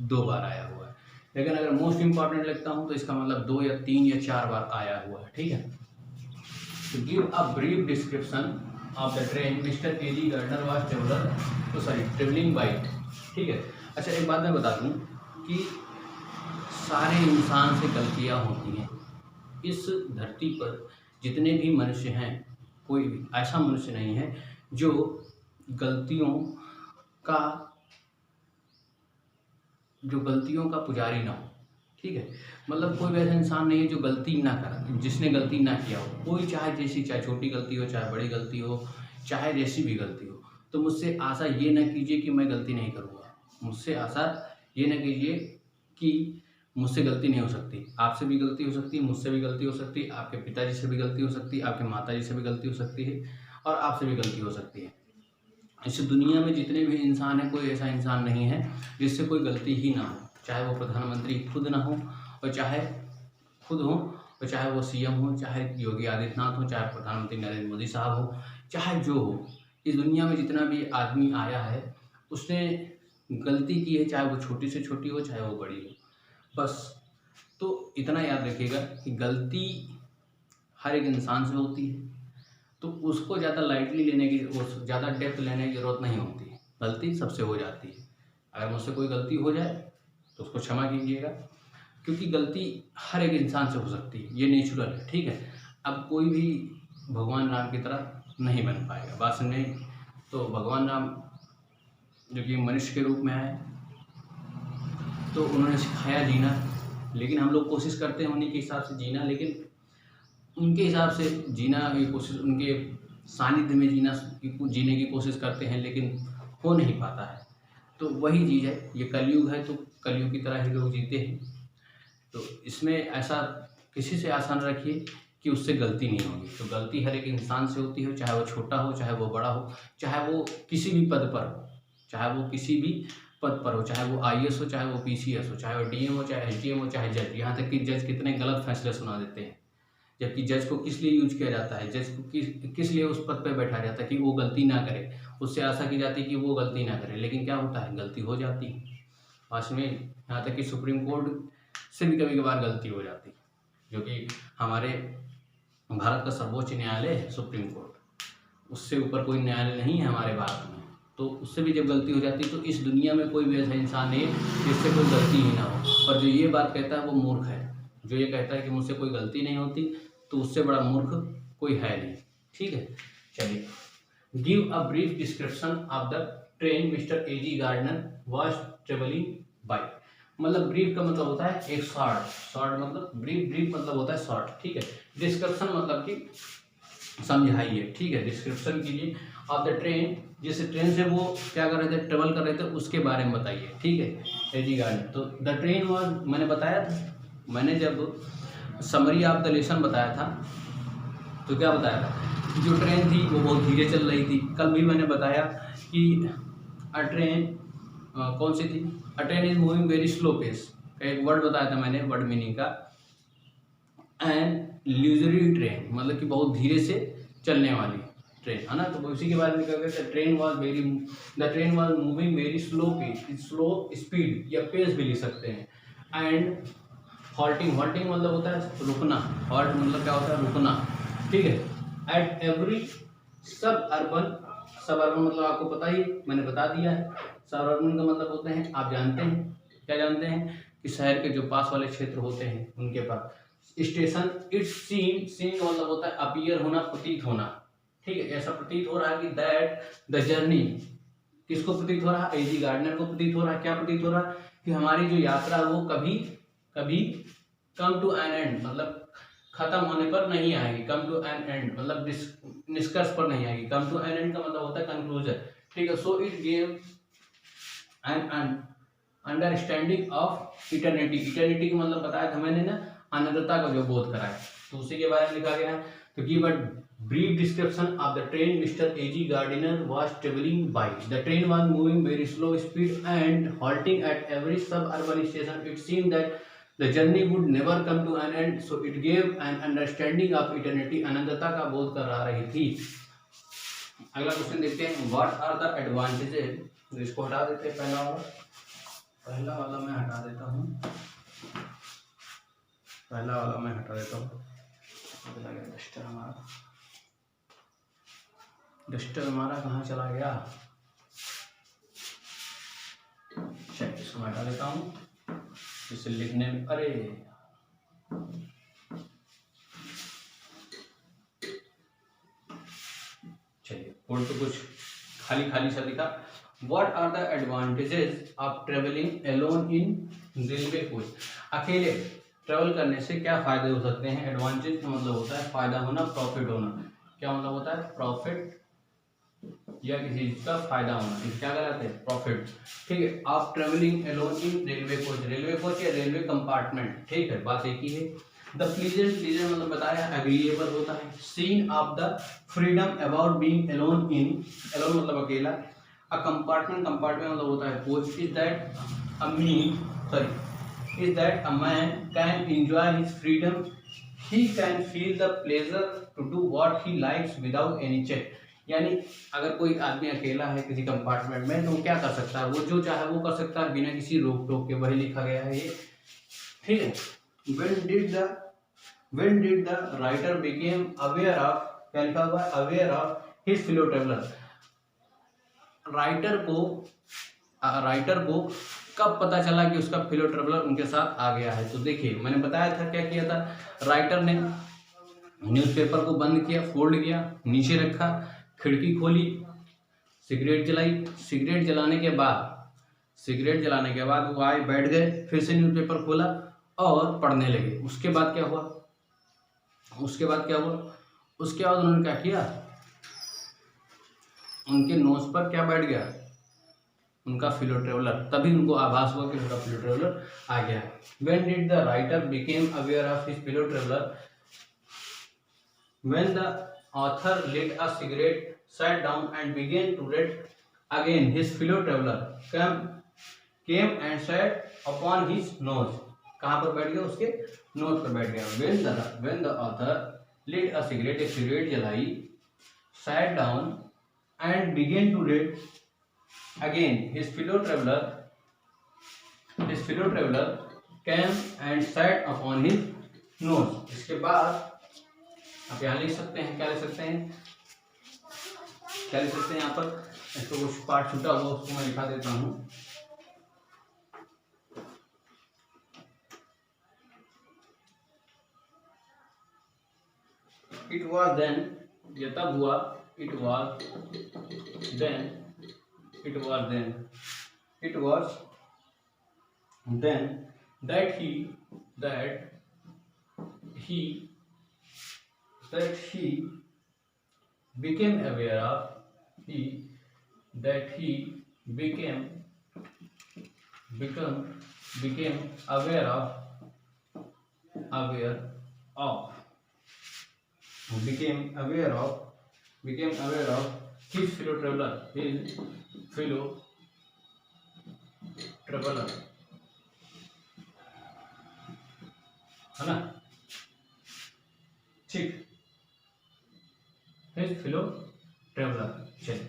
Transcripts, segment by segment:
2 बार आया हुआ है। लेकिन अगर मोस्ट इम्पॉर्टेंट लिखता हूँ तो इसका मतलब 2 या 3 या 4 बार आया हुआ है। ठीक है, तो give a brief description of the train Mister A G Gardner was travelling by. ठीक है, अच्छा एक बात मैं बता दूँ कि सारे इंसान से गलतियाँ होती हैं। इस धरती पर जितने भी मनुष्य हैं, कोई भी ऐसा मनुष्य नहीं है जो गलतियों का पुजारी ना हो। ठीक है, मतलब कोई भी ऐसा इंसान नहीं है जो गलती ना करे, जिसने गलती ना किया हो। कोई चाहे छोटी गलती हो, चाहे बड़ी गलती हो, चाहे जैसी भी गलती हो, तो मुझसे आशा ये ना कीजिए कि मैं गलती नहीं करूँगा। मुझसे आशा ये ना कीजिए कि मुझसे गलती नहीं हो सकती। आपसे भी गलती हो सकती है, मुझसे भी गलती हो सकती है, आपके पिताजी से भी गलती हो सकती है, आपके माताजी से भी गलती हो सकती है, और आपसे भी गलती हो सकती है। इस दुनिया में जितने भी इंसान हैं, कोई ऐसा इंसान नहीं है जिससे कोई गलती ही ना हो। चाहे वो प्रधानमंत्री खुद ना हो, और चाहे खुद हो, और चाहे वो सीएम हो, चाहे योगी आदित्यनाथ हो, चाहे प्रधानमंत्री नरेंद्र मोदी साहब हो, चाहे जो हो। इस दुनिया में जितना भी आदमी आया है उसने गलती की है, चाहे वो छोटी से छोटी हो, चाहे वो बड़ी हो। बस तो इतना याद रखिएगा कि गलती हर एक इंसान से होती है, तो उसको ज़्यादा लाइटली लेने की, ज़्यादा डेप्थ लेने की ज़रूरत नहीं होती है। गलती सबसे हो जाती है। अगर मुझसे कोई गलती हो जाए तो उसको क्षमा कीजिएगा, क्योंकि गलती हर एक इंसान से हो सकती है, ये नेचुरल है। ठीक है, अब कोई भी भगवान राम की तरह नहीं बन पाएगा। बात समझे? तो भगवान राम जो कि मनुष्य के रूप में आए, तो उन्होंने सिखाया जीना, लेकिन हम लोग कोशिश करते हैं उन्हीं के हिसाब से जीना, लेकिन उनके हिसाब से जीना की कोशिश, उनके सानिध्य में जीने की कोशिश करते हैं, लेकिन हो नहीं पाता है। तो वही चीज़ है, ये कलयुग है, तो कलयुग की तरह ही लोग जीते हैं। तो इसमें ऐसा किसी से आशा न रखिए कि उससे गलती नहीं होगी। तो गलती हर एक इंसान से होती है, चाहे वो छोटा हो, चाहे वो बड़ा हो, चाहे वो किसी भी पद पर हो, चाहे वो आईएएस हो, चाहे वो पीसीएस हो, चाहे वो डीएम हो, चाहे एसडीएम हो, चाहे जज। यहाँ तक कि जज कितने गलत फैसले सुना देते हैं, जबकि जज को किस लिए यूज किया जाता है, जज को किस लिए उस पद पर बैठाया जाता है कि वो गलती ना करे। उससे आशा की जाती है कि वो गलती ना करे, लेकिन क्या होता है, गलती हो जाती है। पास में यहाँ तक कि सुप्रीम कोर्ट से भी कभी कभार गलती हो जाती है, जो कि हमारे भारत का सर्वोच्च न्यायालय है सुप्रीम कोर्ट। उससे ऊपर कोई न्यायालय नहीं है हमारे भारत में। तो उससे भी जब गलती हो जाती है, तो इस दुनिया में कोई भी ऐसा इंसान नहीं है जिससे कोई गलती ही ना हो। और जो ये बात कहता है वो मूर्ख है। जो ये कहता है कि मुझसे कोई गलती नहीं होती, तो उससे बड़ा मूर्ख कोई है नहीं। ठीक है, चलिए। Give a brief description of the train Mister A G Gardner was travelling by. मतलब ब्रीफ का मतलब होता है एक शॉर्ट मतलब ब्रीफ मतलब होता है शॉर्ट। ठीक है, डिस्क्रिप्शन मतलब कि समझाइए। ठीक है, डिस्क्रिप्शन कीजिए ऑफ द ट्रेन, जिस ट्रेन से वो क्या कर रहे थे, ट्रेवल कर रहे थे, उसके बारे में बताइए। ठीक है, एजी गार्डनर। तो द ट्रेन वाज, मैंने बताया था, मैंने जब समरी ऑफ द लेसन बताया था तो क्या बताया था, जो ट्रेन थी वो बहुत धीरे चल रही थी। कल भी मैंने बताया कि अ ट्रेन कौन सी थी, a train is moving very slow pace का एक वर्ड बताया था मैंने, वर्ड मीनिंग का। एंड ल्यूजरी ट्रेन मतलब कि बहुत धीरे से चलने वाली ट्रेन, है ना। तो उसी के बारे में क्या कहते हैं, the train was moving very slow pace, slow speed या पेस भी लिख सकते हैं। एंड हॉल्टिंग मतलब होता है रुकना, हॉल्ट मतलब क्या होता है, रुकना। ठीक है, एट एवरी सब अर्बन मतलब आपको पता ही, मैंने बता दिया है। सब अर्बन का मतलब होते हैं, आप जानते हैं, क्या जानते हैं, कि शहर के जो पास वाले क्षेत्र होते हैं उनके पास। स्टेशन, इट्स सीन मतलब होता है अपीयर होना, प्रतीत होना। ठीक है, ऐसा प्रतीत हो रहा है कि दैट द जर्नी, किसको प्रतीत हो रहा है, एजी गार्डनर को प्रतीत हो रहा है। क्या प्रतीत हो रहा है, कि हमारी जो यात्रा वो कभी कम टू एन एंड मतलब खत्म होने पर नहीं आएगी। कम टू एन एंड मतलब निष्कर्ष पर नहीं आएगी। कम टू एन एंड का मतलब होता है कंक्लूजन। ठीक है, so it gave an understanding of eternity का मतलब बताया था मैंने ना, अनंतता का जो बोध कराया, तो उसी के बारे में लिखा गया है। तो give a brief description of the train Mr. A.G. Gardiner was traveling by. The train was moving very slow speed and halting at every suburban station. It seemed that the journey would never come to an end, so it gave an understanding of eternity. अनंतता का बोध करा रही थी। अगला question देखते हैं, what are the advantages. इसको हटा देते हैं पहला वाला। पहला वाला मैं हटा देता हूँ, पहला वाला मैं हटा देता हूँ। चला गया डस्टर हमारा, डस्टर हमारा कहाँ चला गया? चलिए इसको मैं हटा देता हूँ, इसे लिखने में अरे चलिए बोर्ड तो कुछ खाली खाली सा दिखा। What are the advantages of traveling alone in railway coach? अकेले ट्रेवल करने से क्या फायदे हो सकते हैं? एडवांटेज का मतलब होता है फायदा होना, प्रॉफिट होना। क्या मतलब होता है? प्रॉफिट या किसी चीज का फायदा होना। इस क्या कहलाते हैं? प्रॉफिट। ठीक है। आप travelling alone in railway coach या रेलवे कंपार्टमेंट, ठीक है, बात एक ही है। द प्लीजेंट, प्लीजेंट मतलब बताया एग्रीएबल होता है। Scene of the freedom about being alone in, alone मतलब अकेला। अ कंपार्टमेंट, कंपार्टमेंट मतलब होता है coach. Is that a mean sorry is that a man can enjoy his freedom, he can feel the pleasure to do what he likes without any check. यानी अगर कोई आदमी अकेला है किसी कंपार्टमेंट में तो क्या कर सकता है? वो जो चाहे वो कर सकता है बिना किसी रोक टोक के, वही लिखा गया है ये, ठीक है। When did the writer became aware of, क्या लिखा हुआ है? Aware of his fellow traveller. Writer को कब पता चला कि उसका फेलो ट्रेवलर उनके साथ आ गया है? तो देखिए मैंने बताया था क्या किया था। राइटर ने न्यूज़पेपर को बंद किया, फोल्ड किया, नीचे रखा, खिड़की खोली, सिगरेट जलाई, सिगरेट जलाने के बाद वो आए, बैठ गए, फिर से न्यूज़पेपर खोला और पढ़ने लगे। उसके बाद क्या हुआ? उसके बाद उन्होंने क्या किया? उनके नोज पर क्या बैठ गया? उनका फेलो ट्रेवलर। तभी उनको आभास हुआ कि उनका फेलो ट्रेवलर आ गया। When did the writer became aware of his fellow traveler? When the author lit a cigarette, sat down and began to read again, his fellow traveler came and sat upon his nose. कहाँ पर बैठ गया? उसके knows पर बैठ गया। When the author lit a cigarette, एक cigarette जलाई, sat down and began to read again, his fellow traveler came and sat upon his nose. इसके बाद आप यहाँ लिख सकते हैं, क्या लिख सकते हैं? यहाँ पर इसको कुछ पार्ट छूटा हुआ उसको मैं लिखा देता हूँ। It was then, ये तब हुआ, it was then that he became aware of his fellow traveler, है ना? ठीक, his fellow traveler। चलिए,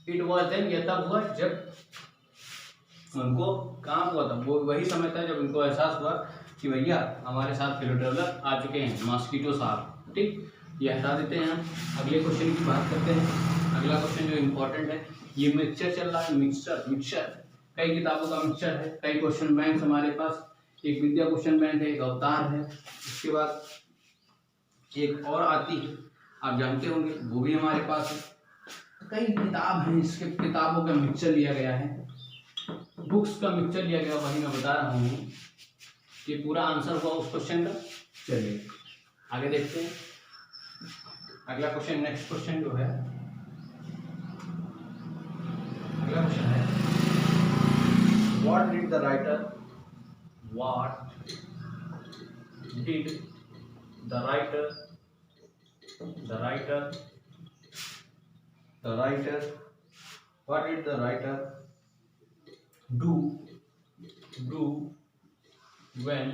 इट वॉज देन, यह तब हुआ जब उनको काम हुआ था, वो वही समय था जब उनको एहसास हुआ कि भैया हमारे साथ फेलो ट्रेवलर आ चुके हैं, मॉस्किटो साहब। ठीक, ये हटा देते हैं हम। अगले क्वेश्चन की बात करते हैं। अगला क्वेश्चन जो इम्पोर्टेंट है, ये मिक्सचर चल रहा है। मिक्सचर कई किताबों का मिक्सचर है, कई क्वेश्चन बैंक हमारे पास। एक विद्या क्वेश्चन बैंक है, एक अवतार है, उसके बाद एक और आती है, आप जानते होंगे, वो भी हमारे पास है। कई किताब हैं, इसके किताबों का मिक्सचर लिया गया है, बुक्स का मिक्सचर लिया गया, वही मैं बता रहा हूँ कि पूरा आंसर हुआ उस क्वेश्चन का। चलिए आगे देखते हैं। अगला क्वेश्चन, नेक्स्ट क्वेश्चन जो है, अगला क्वेश्चन है, what did the writer what did the writer do when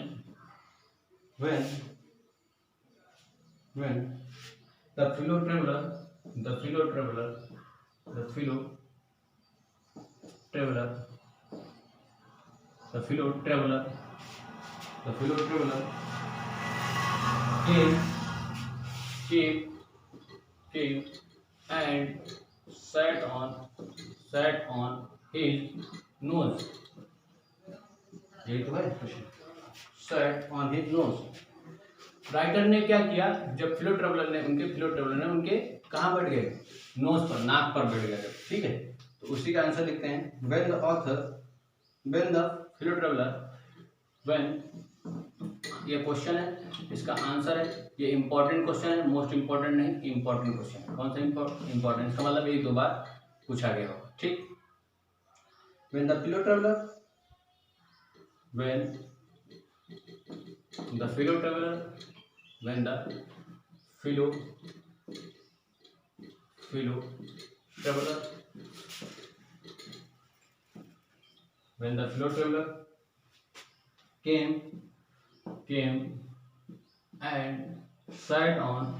the fellow traveler the fellow traveler came and sat on his nose. यही तो है question, sat on his nose. Writer ने क्या किया, जब फिलो ट्रेवलर ने उनके कहाँ बैठ गए, नोज पर, नाक पर बैठ गए, ठीक है। तो उसी का आंसर लिखते हैं, when the फिलो ट्रेवलर, when, ये क्वेश्चन है, इसका आंसर है, ये इंपॉर्टेंट क्वेश्चन है, मोस्ट इंपॉर्टेंट नहीं, इंपॉर्टेंट क्वेश्चन है। कौन सा इंपॉर्टेंट, इसका मतलब एक दो बार पूछा गया होगा, ठीक। when the fellow traveler when the fellow traveler when the fellow traveler when the fellow traveler came and sat on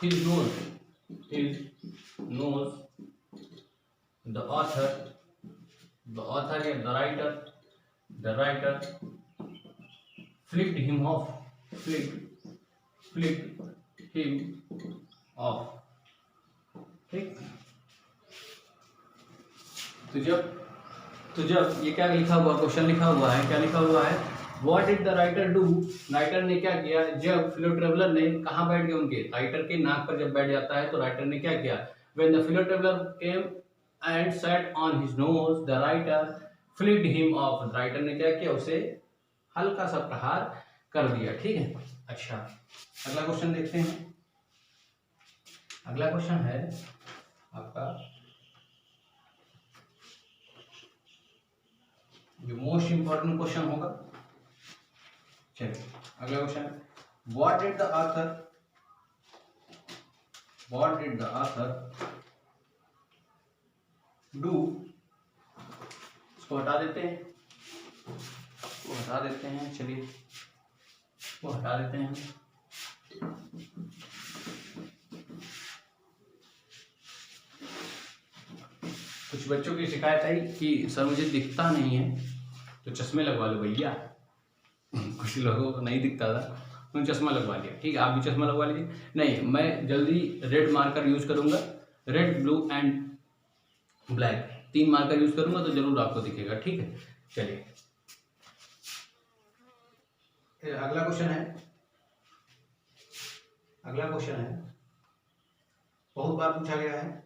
his nose, the author the writer flicked him off, ठीक। तो जब ये क्या लिखा हुआ, क्वेश्चन लिखा हुआ है, क्या लिखा हुआ है, what did the writer do, writer ने क्या किया, जब फिलो ट्रेवलर ने कहाँ बैठ गए, उनके राइटर के नाक पर जब बैठ जाता है तो राइटर ने क्या किया, when the फिलो traveller came and sat on his nose, the writer flicked him of, writer ने क्या किया, उसे हल्का सा प्रहार कर दिया, ठीक है। अच्छा, अगला क्वेश्चन देखते हैं। अगला क्वेश्चन है आपका जो मोस्ट इंपॉर्टेंट क्वेश्चन होगा। चलिए अगला question, what did the author do, इसको हटा देते हैं, चलिए इसको हटा देते हैं। कुछ बच्चों की शिकायत आई कि सर मुझे दिखता नहीं है तो चश्मे लगवा लो भैया। कुछ लोगों को नहीं दिखता था, उन्होंने चश्मा लगवा लिया, ठीक है, आप भी चश्मा लगवा लीजिए। नहीं, मैं जल्दी रेड मार्कर यूज करूंगा, red, blue and black, 3 marker use करूंगा तो जरूर आपको दिखेगा, ठीक है। चलिए अगला क्वेश्चन है, बहुत बार पूछा गया है,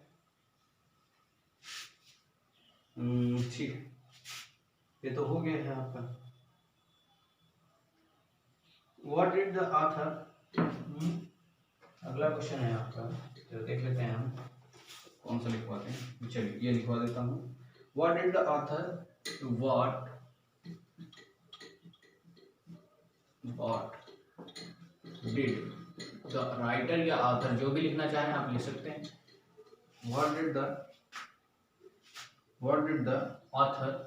ठीक है, ये तो हो गया है आपका। व्हाट डिड द ऑथर, अगला क्वेश्चन है आपका, तो देख लेते हैं हम कौन सा लिखवाते हैं। चलिए ये लिखवा देता हूँ, what did the author, what did the writer या ऑथर, जो भी लिखना चाहें आप लिख सकते हैं। What did the author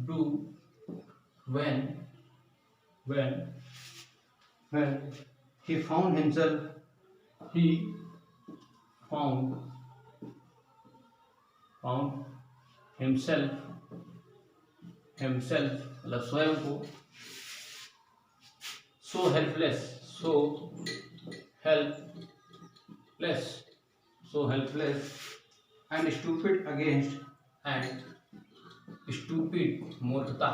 do when he found himself मतलब स्वयं को, so helpless and stupid मूर्खता,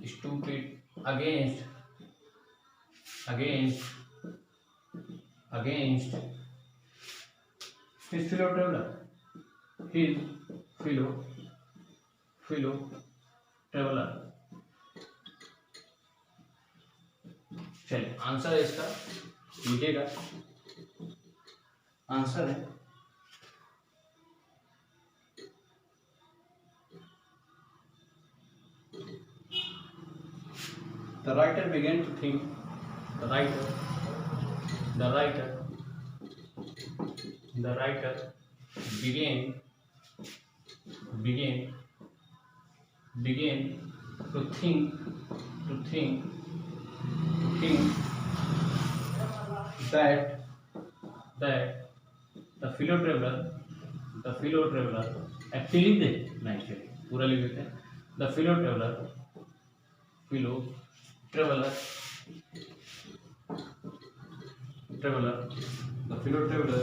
stupid against his fellow traveler, चलिए आंसर है इसका, लिखिएगा, आंसर है The writer began to think. The writer began to think that the fellow traveler the fellow traveller actually they नहीं चलिए पूरा लिख देते हैं। The fellow traveller the fellow traveller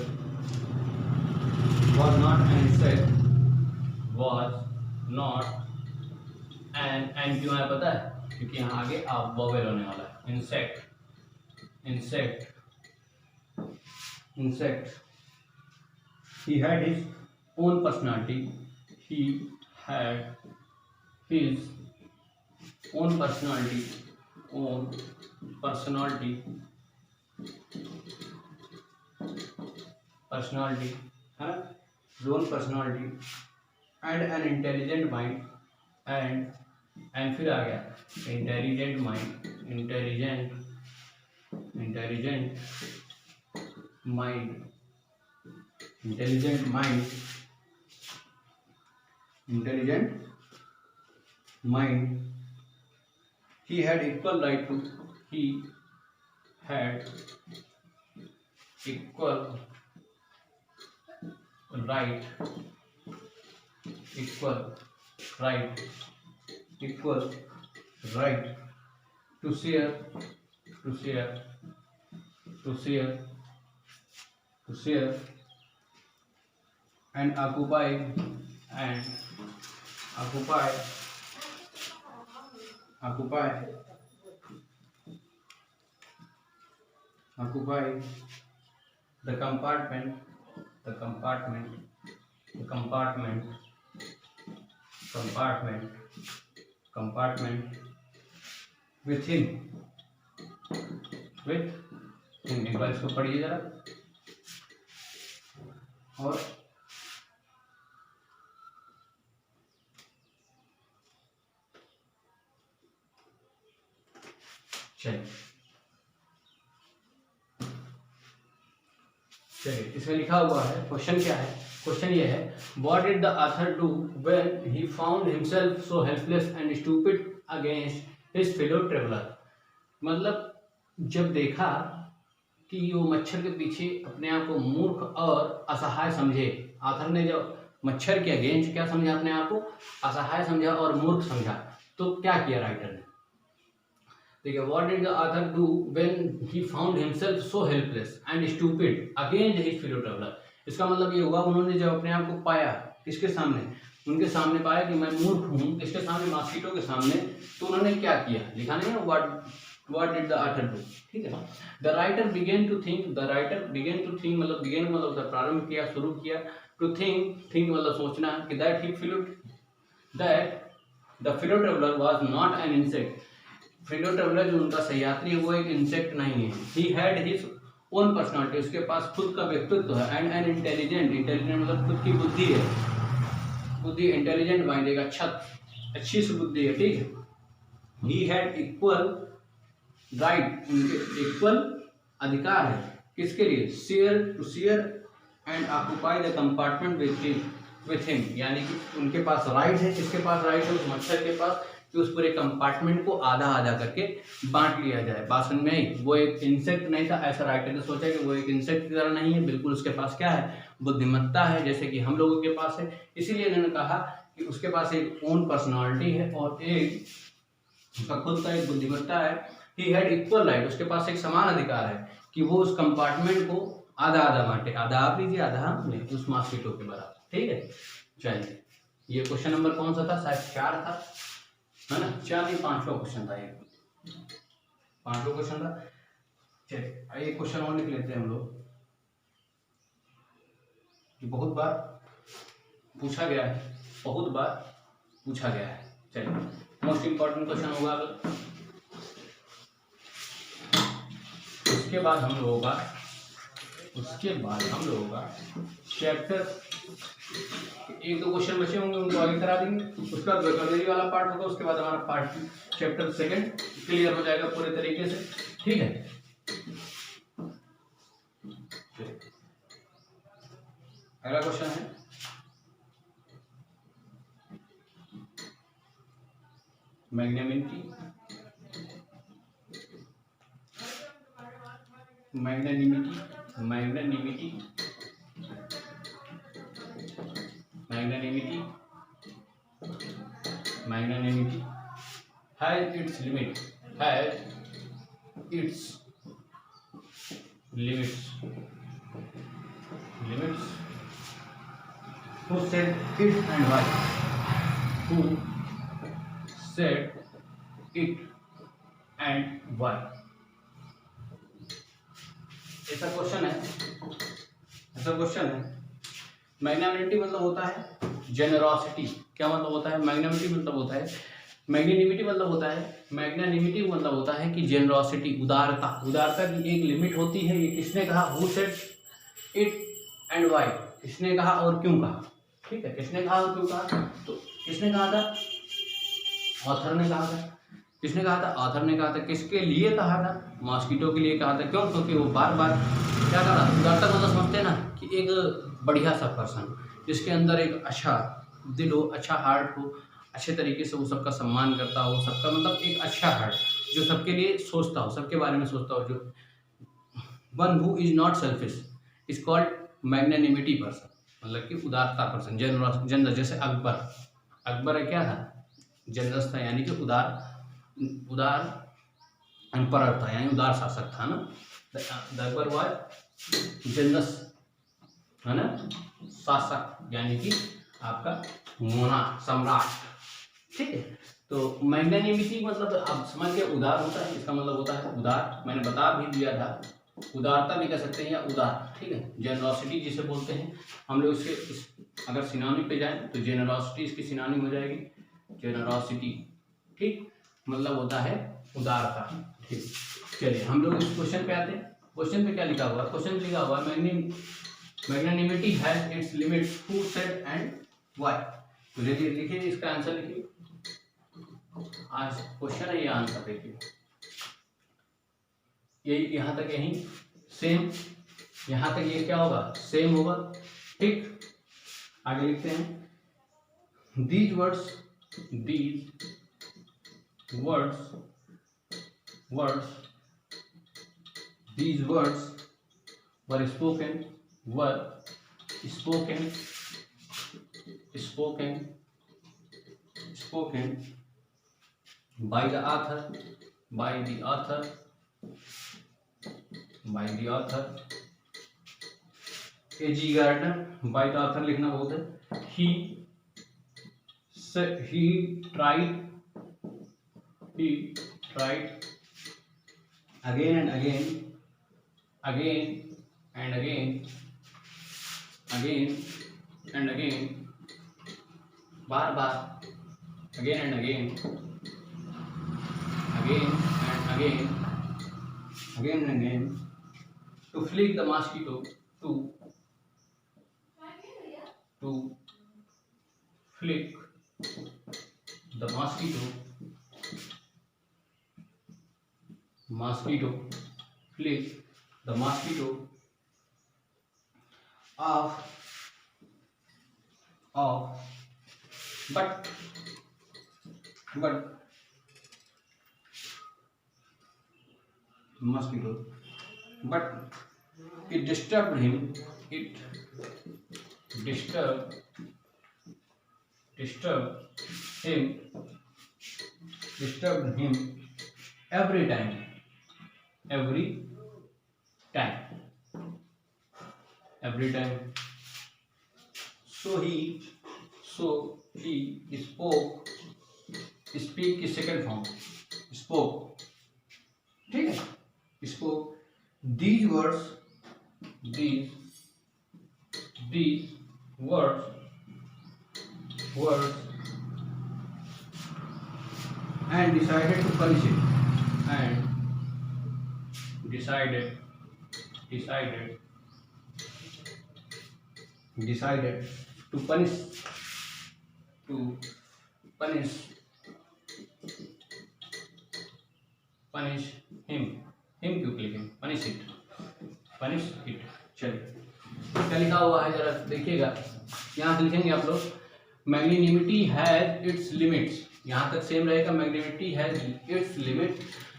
was not an insect, was not and क्यों है पता है? क्योंकि यहाँ आगे आप वोवेल होने वाला है। Insect he had his own personality, है ना, his own personality and an intelligent mind and फिर आ गया intelligent mind he had equal right to share and occupy the compartment with him एक बार इसको पढ़िए जरा। और चलिए इसमें लिखा हुआ है, क्वेश्चन क्या है? क्वेश्चन ये है, what did the author do when he found himself so helpless and stupid against his fellow traveller. मतलब जब देखा कि वो मच्छर के पीछे अपने आप को मूर्ख और असहाय समझे, आथर ने जब मच्छर के अगेंस्ट क्या समझा, अपने आप को असहाय समझा और मूर्ख समझा, तो क्या किया राइटर ने? देखिए, what did the author do when he found himself so helpless and stupid against his fellow traveller. इसका मतलब ये होगा, उन्होंने जब अपने आप को पाया किसके सामने, उनके सामने पाया कि मैं मूर्ख हूँ, किसके सामने, मॉस्किटो के सामने, तो उन्होंने क्या किया, लिखा नहीं है what did the author do, ठीक है। The writer begin to think मतलब बिगेन मतलब प्रारंभ किया, शुरू किया, टू थिंक मतलब सोचना, कि that the fellow traveller was not an insect. Fellow traveller जो उनका सह्यात्री है वो एक इंसेक्ट नहीं है। He had his own personality, उसके पास खुद का व्यक्तित्व है, एंड एन इंटेलिजेंट मतलब खुद की बुद्धि है, इंटेलिजेंट माइंड, एक अच्छी सी बुद्धि है, ठीक है। ही हैड इक्वल राइट, उनके इक्वल अधिकार है, किसके लिए, share and occupy the compartment with him, यानी कि उनके पास राइट है, किसके पास राइट है, उस मच्छर के पास, कि उस पूरे कंपार्टमेंट को आधा करके बांट लिया जाए। बात समझ में आई? वो एक इंसेक्ट नहीं था, ऐसा राइटर ने सोचा कि वो एक इंसेक्ट की तरह नहीं है, बिल्कुल उसके पास क्या है, बुद्धिमत्ता है, जैसे कि हम लोगों के पास है। इसीलिए इन्होंने कहा कि उसके पास एक ओन पर्सनालिटी है और एक उसका खुद का एक बुद्धिमत्ता है। ही हैड इक्वल राइट, उसके पास एक समान अधिकार है कि वो उस कंपार्टमेंट को आधा बांटे, आधा आप लीजिए, आधा नहीं, उस मॉस्किटो के बराबर, ठीक है। चलिए, ये क्वेश्चन नंबर कौन सा था, शायद 4 था, है ना, 4 नहीं 5वां क्वेश्चन था, ये 5वां क्वेश्चन था। चलिए एक क्वेश्चन और लिख लेते हैं हम लोग, कि बहुत बार पूछा गया है, चलिए मोस्ट इंपॉर्टेंट क्वेश्चन होगा। उसके बाद हम लोगों का चैप्टर 1-2 क्वेश्चन बचे होंगे, उनको आगे करा देंगे। उसका वोकैबुलरी वाला पार्ट होगा, उसके बाद हमारा पार्ट चैप्टर 2 क्लियर हो जाएगा पूरे तरीके से, ठीक है। अगला क्वेश्चन है, magnanimity magnanimity magnanimity has its limit, has its limits limits who said it and why, who said it and why। ऐसा क्वेश्चन है, मैग्नानिमिटी मतलब होता है जेनरॉसिटी। क्या मतलब होता है? मैग्नानिमिटी मतलब होता है, मैग्नानिमिटी मतलब होता है, मैग्नानिमिटी मतलब होता है कि जेनरॉसिटी, उदारता, उदारता की एक लिमिट होती है। ये किसने कहा? Who said it and why, किसने कहा और क्यों कहा। ठीक है, किसने कहा और क्यों कहा? तो किसने कहा था? ऑथर ने कहा था। किसने कहा था? ऑथर ने कहा था। किसके लिए कहा था? मॉस्किटो के लिए कहा था। क्यों? क्योंकि वो बार बार क्या कर रहा था? उदारता मतलब समझते हैं ना कि एक बढ़िया सा पर्सन जिसके अंदर एक अच्छा दिल हो, अच्छा हार्ट हो, अच्छे तरीके से वो सबका सम्मान करता हो, सबका मतलब एक अच्छा हार्ट जो सबके लिए सोचता हो, सबके बारे में सोचता हो, जो one who is not selfish is called magnanimity person, मतलब कि उदारता पर्सन, जनरस। जैसे अकबर क्या था? जनरस था, यानी कि उदार एम्परर था, यानी उदार शासक था ना। अकबर वाज जनरस, है ना, शासक, यानी कि आपका मोना, सम्राट। ठीक है, तो मैग्नानिमिटी मतलब आप समझ गए, उदार होता है, इसका मतलब होता है उदार। मैंने बता भी दिया था, उदारता भी कह सकते हैं या उदार। ठीक है, जेनरॉसिटी जिसे बोलते हैं हम लोग, इसके अगर सिनोनिम पे जाएं तो जेनरॉसिटी इसकी सिनोनिम हो जाएगी, जेनरॉसिटी। ठीक, मतलब होता है उदारता। ठीक, चलिए हम लोग इस क्वेश्चन पे आते हैं। क्वेश्चन पे क्या लिखा हुआ है? क्वेश्चन लिखा हुआ है magnanimity has it's limits, who said and why. तो लिखिए, इसका आंसर लिखिए। आज क्वेश्चन है, ये आंसर देखिए। ये यहाँ तक यही सेम, यहाँ तक ये क्या होगा? सेम होगा। ठीक, आगे लिखते हैं। These words were spoken by the author A.G. Gardner। by the author लिखना बहुत है। he tried again and again, bar bar, again and again to flick the mosquito, to flick the mosquito, flick the mosquito off, but mosquito, but it disturbed him, every time, so he speak की second form, spoke। ठीक है, spoke these words and decided to punish it, decided to punish him क्यों लिखें? punish it। चलिए, क्या लिखा हुआ है जरा देखिएगा, यहाँ से लिखेंगे आप लोग। मैग्नानिमिटी हैज इट्स लिमिट्स, यहाँ तक सेम रहेगा। Magnanimity has its limit.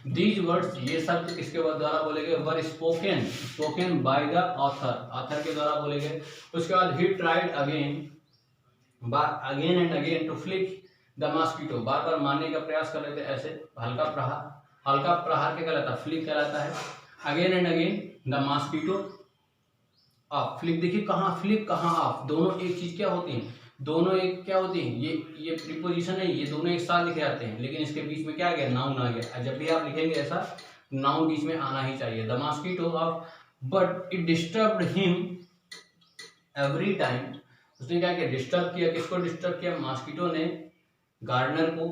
These words, ये शब्द किसके द्वारा बोले गए? Were spoken by the author के द्वारा बोले गए। उसके बाद he tried again again and again to flick the mosquito, बार बार मारने का प्रयास कर रहे थे ऐसे, हल्का प्रहार क्या कहलाता है, फ्लिक कहलाता है। Again and again the mosquito of, flick देखिए कहाँ फ्लिक कहाँ ऑफ, दोनों एक चीज क्या होती है, दोनों एक क्या होती है, ये प्रीपोजिशन है, ये दोनों एक साथ लिखे जाते हैं, लेकिन इसके बीच में क्या आ गया, नाउन आ गया। जब भी आप लिखेंगे ऐसा नाउन बीच में आना ही चाहिए। The mosquito of but it disturbed him every time, उसने क्या किया, डिस्टर्ब किया, किसको डिस्टर्ब किया, मॉस्किटो ने गार्डनर को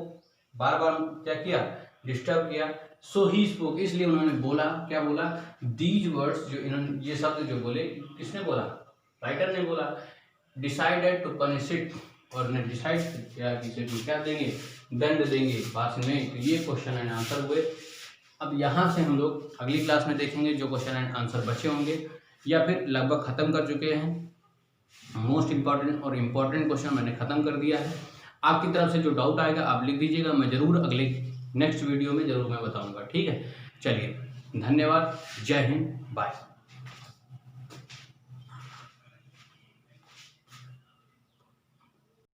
बार बार क्या किया, डिस्टर्ब किया। सो ही स्पोक, इसलिए उन्होंने बोला, क्या बोला, दीज वर्ड्स, जो इन्होंने ये शब्द जो बोले, किसने बोला, राइटर ने बोला। डिसाइडेड टू पनिश इट, और ने डिसाइड किया कि इसे क्या देंगे, दंड देंगे बाद में। तो ये क्वेश्चन एंड आंसर हुए। अब यहाँ से हम लोग अगली क्लास में देखेंगे जो क्वेश्चन एंड आंसर बचे होंगे या फिर लगभग खत्म कर चुके हैं। मोस्ट इंपॉर्टेंट और इम्पॉर्टेंट क्वेश्चन मैंने खत्म कर दिया है। आपकी तरफ से जो डाउट आएगा आप लिख दीजिएगा, मैं जरूर अगले नेक्स्ट वीडियो में जरूर मैं बताऊंगा। ठीक है, चलिए धन्यवाद, जय हिंद, बाय।